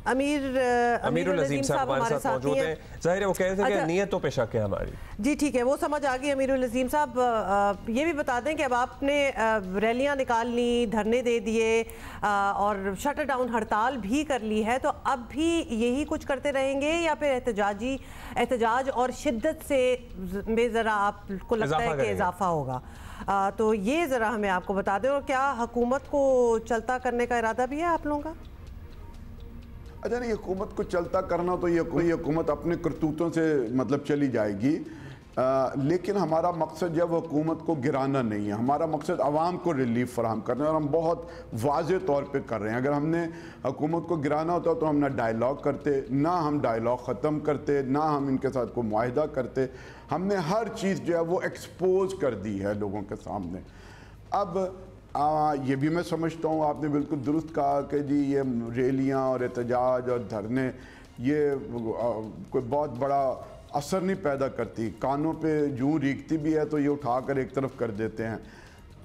अमीरुल अजीम साहब हमारे साथ मौजूद हैं। ज़ाहिर है वो कह रहे थे कि नीयत तो पेशा है हमारी। जी ठीक है, वो समझ आ गई। अमीरुल अजीम साहब ये भी बता दें कि अब आपने रैलियां निकाल ली, धरने दे दिए और शटर डाउन हड़ताल भी कर ली है, तो अब भी यही कुछ करते रहेंगे या फिर एहतजाज और शिद्दत से में ज़रा आपको लगता है कि इजाफा होगा? तो ये ज़रा हमें आपको बता दें। और क्या हुकूमत को चलता करने का इरादा भी है आप लोगों का? अच्छा नहीं, हुकूमत को चलता करना तो ये हुकूमत अपने करतूतों से मतलब चली जाएगी, लेकिन हमारा मकसद जब हुकूमत को गिराना नहीं है, हमारा मकसद आवाम को रिलीफ फराहम करना है और हम बहुत वाज़े तौर पे कर रहे हैं। अगर हमने हुकूमत को गिराना होता तो हम ना डायलॉग करते, ना हम डायलॉग ख़त्म करते, ना हम इनके साथ कोई मुआहिदा करते। हमने हर चीज़ जो है वो एक्सपोज कर दी है लोगों के सामने। अब ये भी मैं समझता हूँ, आपने बिल्कुल दुरुस्त कहा कि जी ये रैलियाँ और एहतजाज और धरने ये कोई बहुत बड़ा असर नहीं पैदा करती, कानों पे जूं रीखती भी है तो ये उठाकर एक तरफ कर देते हैं।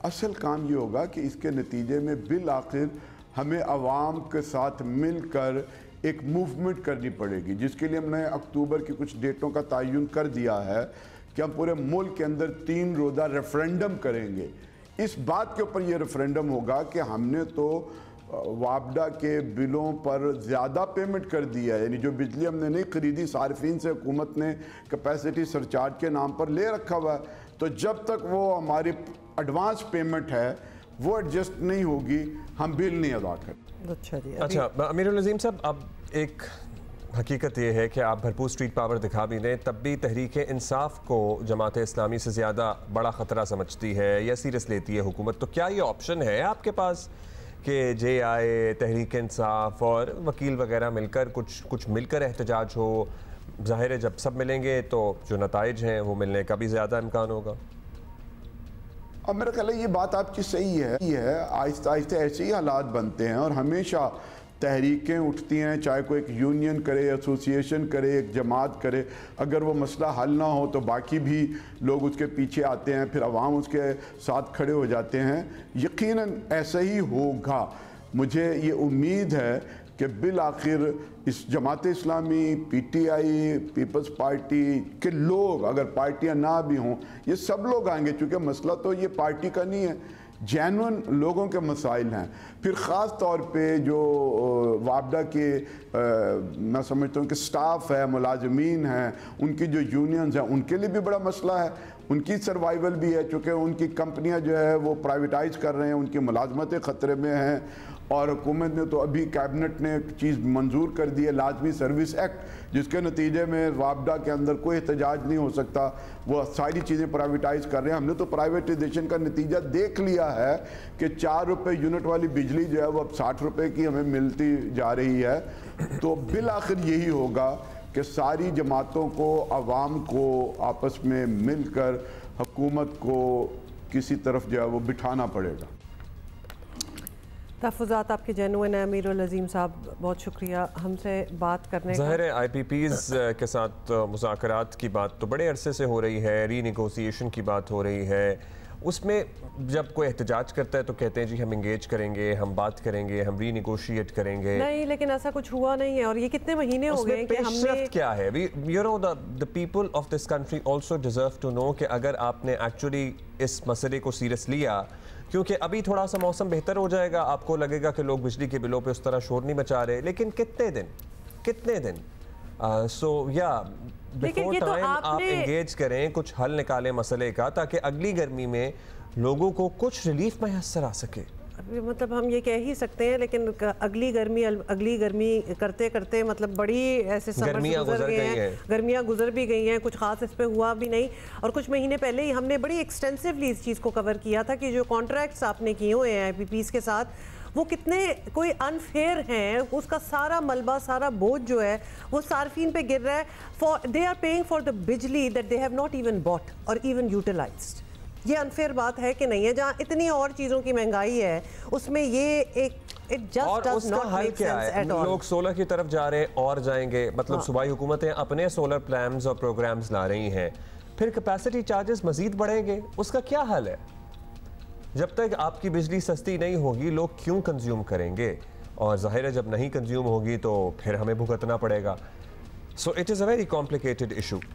असल काम ये होगा कि इसके नतीजे में बिल आखिर हमें आवाम के साथ मिलकर एक मूवमेंट करनी पड़ेगी, जिसके लिए हमने अक्टूबर की कुछ डेटों का तयन कर दिया है कि हम पूरे मुल्क के अंदर 3 रोज़ा रेफरेंडम करेंगे। इस बात के ऊपर ये रेफरेंडम होगा कि हमने तो वापडा के बिलों पर ज़्यादा पेमेंट कर दिया है, यानी जो बिजली हमने नहीं खरीदी सार्फिन से हुकूमत ने कैपेसिटी सरचार्ज के नाम पर ले रखा हुआ है, तो जब तक वो हमारी एडवांस पेमेंट है वो एडजस्ट नहीं होगी हम बिल नहीं अदा करें। अच्छा जी। अच्छा अमीरुल अजीम साहब, अब एक हकीकत ये है कि आप भरपूर स्ट्रीट पावर दिखा भी दें तब भी तहरीक इंसाफ को जमात इस्लामी से ज़्यादा बड़ा ख़तरा समझती है या सीरियस लेती है हुकूमत, तो क्या ये ऑप्शन है आपके पास कि JI, तहरीक इंसाफ और वकील वगैरह मिलकर कुछ मिलकर एहतजाज हो? ज़ाहिर है जब सब मिलेंगे तो जो नताइज हैं वो मिलने का भी ज़्यादा इम्कान होगा। अब मेरा ख्याल है ये बात आपकी सही है, आहिस्ता आहिस्ता ऐसे ही हालात बनते हैं और हमेशा तहरीकें उठती हैं, चाहे कोई एक यूनियन करे, एसोसिएशन करे, एक जमात करे। अगर वो मसला हल ना हो तो बाकी भी लोग उसके पीछे आते हैं, फिर अवाम उसके साथ खड़े हो जाते हैं। यकीनन ऐसा ही होगा। मुझे ये उम्मीद है कि बिल आखिर इस Jamaat Islami, PTI, peoples party के लोग, अगर पार्टियां ना भी हों, ये सब लोग आएंगे, क्योंकि मसला तो ये पार्टी का नहीं है, जेन्युइन लोगों के मसाइल हैं। फिर ख़ास तौर पे जो वापडा के मैं समझता हूँ कि स्टाफ है, मुलाजमीन हैं, उनकी जो यूनियंस हैं, उनके लिए भी बड़ा मसला है, उनकी सर्वाइवल भी है, चूँकि उनकी कंपनियाँ जो है वो प्राइवेटाइज कर रहे हैं, उनकी मुलाजमतें ख़तरे में हैं। और हुकूमत ने तो अभी कैबिनेट ने एक चीज़ मंजूर कर दी है, लाजमी सर्विस एक्ट, जिसके नतीजे में वापडा के अंदर कोई एहतजाज नहीं हो सकता। वो सारी चीज़ें प्राइवेटाइज कर रहे हैं। हमने तो प्राइवेटाइजेशन का नतीजा देख लिया है कि 4 रुपये यूनिट वाली बिजली जो है वो अब 60 रुपये की हमें मिलती जा रही है। तो बिल आखिर यही होगा कि सारी जमातों को, आवाम को आपस में मिलकर हुकूमत को किसी तरफ जो है वो बिठाना पड़ेगा। तहफ़्फ़ुज़ात आपके जेन्युइन है अमीरुल अजीम साहब, बहुत शुक्रिया हमसे बात करने का। ज़ाहिर है IPPs के साथ मुज़ाकरात की बात तो बड़े अरसे से हो रही है, रीनेगोशिएशन की बात हो रही है। उसमें जब कोई एहतजाज करता है तो कहते हैं जी हम इंगेज करेंगे, हम बात करेंगे, हम रीनेगोशिएट करेंगे। नहीं, लेकिन ऐसा कुछ हुआ नहीं है। और ये कितने महीने हो गए कि हमने क्या है, you know the people of this country also deserve to know कि अगर आपने एक्चुअली इस मसले को सीरियस लिया, क्योंकि अभी थोड़ा सा मौसम बेहतर हो जाएगा, आपको लगेगा कि लोग बिजली के बिलों पे उस तरह शोर नहीं मचा रहे, लेकिन कितने दिन सो या बिफोर टाइम आप इंगेज करें, कुछ हल निकालें मसले का, ताकि अगली गर्मी में लोगों को कुछ रिलीफ मैसर आ सके। मतलब हम ये कह ही सकते हैं, लेकिन अगली गर्मी करते करते मतलब बड़ी ऐसे गर्मियाँ गुजर गई हैं, गर्मियाँ गुजर भी गई हैं, कुछ खास इस पे हुआ भी नहीं। और कुछ महीने पहले ही हमने बड़ी एक्सटेंसिवली इस चीज़ को कवर किया था कि जो कॉन्ट्रैक्ट्स आपने किए हुए हैं IPPs के साथ, वो कितने कोई अनफेयर हैं, उसका सारा मलबा, सारा बोझ जो है वो सार्फिन पे गिर रहा है। They are paying for the bijli that they have not even bought और इवन यूटिलाइज्ड। ये अनफेयर बात है कि नहीं है? जहाँ इतनी और चीज़ों की महंगाई है उसमें ये एक लोग सोलर की तरफ जा रहे हैं और जाएंगे, मतलब सूबाई हुकूमतें अपने सोलर प्लान्स और प्रोग्राम्स ला रही हैं, फिर कैपेसिटी चार्जेस मजीद बढ़ेंगे, उसका क्या हल है? जब तक आपकी बिजली सस्ती नहीं होगी लोग क्यों कंज्यूम करेंगे? और ज़ाहिर है जब नहीं कंज्यूम होगी तो फिर हमें भुगतना पड़ेगा। So it is a very complicated issue.